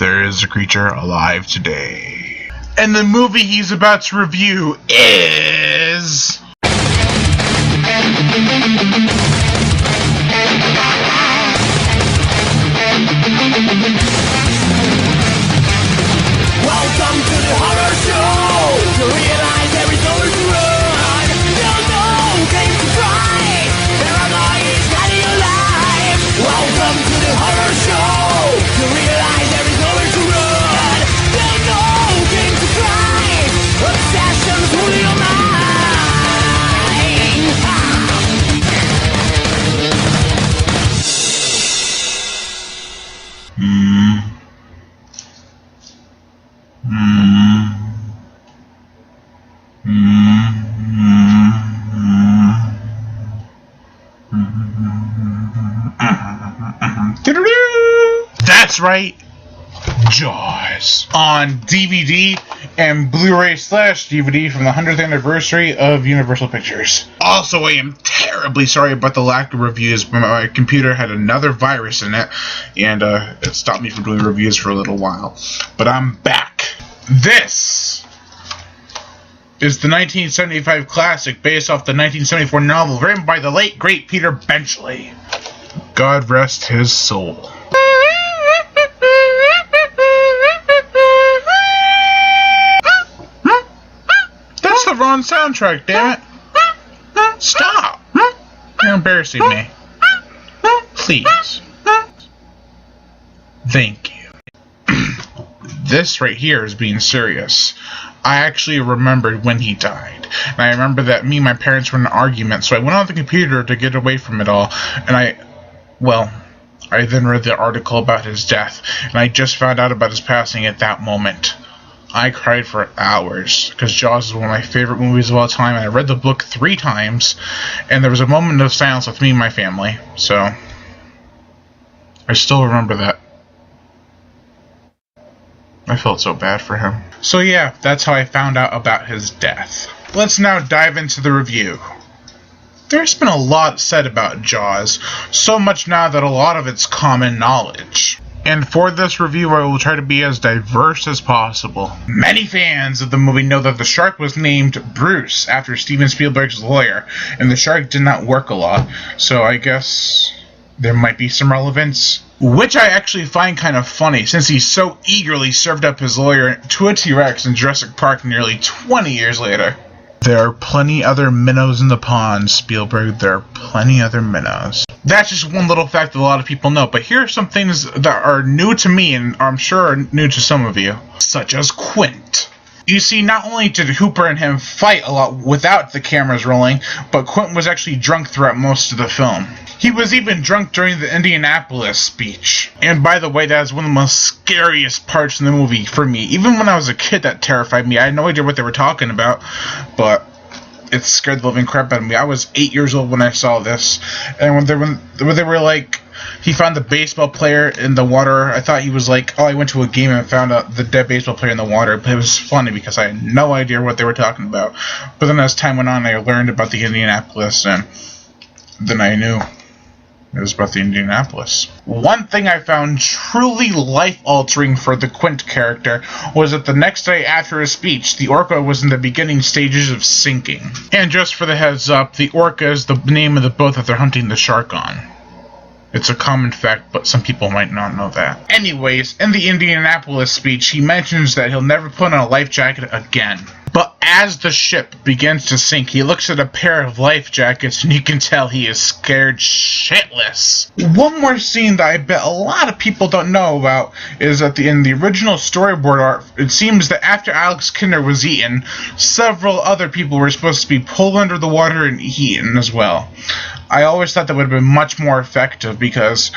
there is a creature alive today. And the movie he's about to review is... Welcome to the horror show. To realize there is nowhere to run. There's no game to try. Paranoia is hiding your life. Welcome to the horror show. To realize there is nowhere to run. There's no game to try. Obsessions rule your mind. That's right, Jaws on DVD and Blu-ray/DVD from the 100th anniversary of Universal Pictures. Also, I am terribly sorry about the lack of reviews. My computer had another virus in it, and it stopped me from doing reviews for a little while. But I'm back. This is the 1975 classic based off the 1974 novel written by the late, great Peter Benchley. God rest his soul. That's the wrong soundtrack, damn it. Stop. You're embarrassing me. Please. Thank you. This right here is being serious. I actually remembered when he died. And I remember that me and my parents were in an argument, so I went on the computer to get away from it all, and I then read the article about his death, and I just found out about his passing at that moment. I cried for hours, because Jaws is one of my favorite movies of all time, and I read the book 3 times, and there was a moment of silence with me and my family, so I still remember that. I felt so bad for him. So yeah, that's how I found out about his death. Let's now dive into the review. There's been a lot said about Jaws, so much now that a lot of it's common knowledge. And for this review, I will try to be as diverse as possible. Many fans of the movie know that the shark was named Bruce after Steven Spielberg's lawyer, and the shark did not work a lot, so I guess there might be some relevance. Which I actually find kind of funny, since he so eagerly served up his lawyer to a T-Rex in Jurassic Park nearly 20 years later. There are plenty other minnows in the pond, Spielberg. There are plenty other minnows. That's just one little fact that a lot of people know, but here are some things that are new to me and I'm sure are new to some of you. Such as Quint. You see, not only did Hooper and him fight a lot without the cameras rolling, but Quint was actually drunk throughout most of the film. He was even drunk during the Indianapolis speech. And by the way, that is one of the most scariest parts in the movie for me. Even when I was a kid, that terrified me. I had no idea what they were talking about, but it scared the living crap out of me. I was 8 years old when I saw this. And when they were like, he found the baseball player in the water, I thought he was like, oh, I went to a game and found out the dead baseball player in the water. But it was funny because I had no idea what they were talking about. But then as time went on, I learned about the Indianapolis, and then I knew it was about the Indianapolis. One thing I found truly life-altering for the Quint character was that the next day after his speech, the Orca was in the beginning stages of sinking. And just for the heads up, the Orca is the name of the boat that they're hunting the shark on. It's a common fact, but some people might not know that. Anyways, in the Indianapolis speech, he mentions that he'll never put on a life jacket again. But as the ship begins to sink, he looks at a pair of life jackets and you can tell he is scared shitless. One more scene that I bet a lot of people don't know about is that in the original storyboard art, it seems that after Alex Kintner was eaten, several other people were supposed to be pulled under the water and eaten as well. I always thought that would have been much more effective because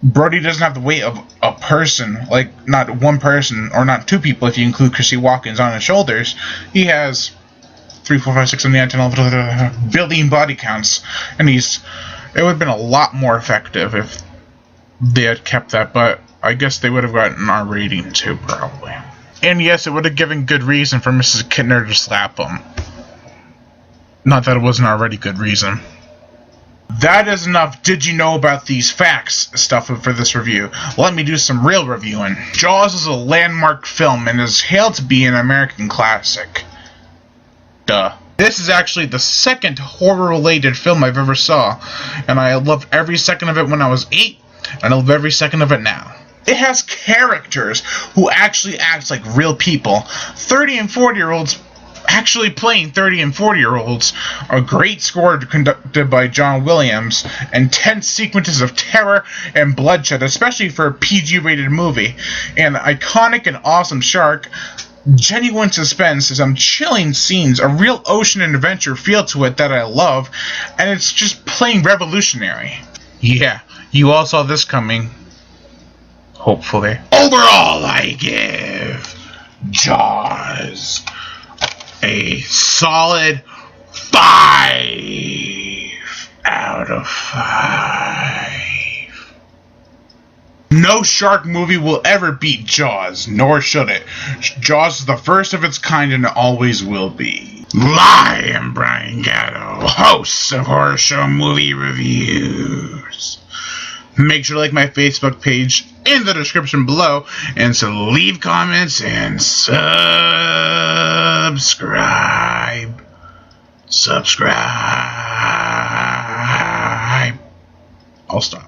Brody doesn't have the weight of a person, like not one person or not 2 people if you include Chrissy Walken on his shoulders. He has 3, 4, 5, 6, 7, 8, 10, 11 billion body counts, and it would have been a lot more effective if they had kept that, but I guess they would have gotten an R rating too, probably. And yes, it would have given good reason for Mrs. Kintner to slap him. Not that it wasn't already good reason. That is enough did you know about these facts stuff for this review. Let me do some real reviewing. Jaws is a landmark film and is hailed to be an American classic. Duh. This is actually the second horror-related film I've ever saw, and I loved every second of it when I was 8, and I love every second of it now. It has characters who actually act like real people. 30 and 40-year-olds actually playing 30 and 40-year-olds. A great score conducted by John Williams, and tense sequences of terror and bloodshed, especially for a PG-rated movie. An iconic and awesome shark. Genuine suspense, some chilling scenes, a real ocean and adventure feel to it that I love, and it's just plain revolutionary. Yeah, you all saw this coming. Hopefully. Overall, I give Jaws a solid 5 out of 5. No shark movie will ever beat Jaws, nor should it. Jaws is the first of its kind and it always will be. I am Brian Gatto, host of Horror Show Movie Reviews. Make sure to like my Facebook page in the description below, and to leave comments and subscribe. I'll stop.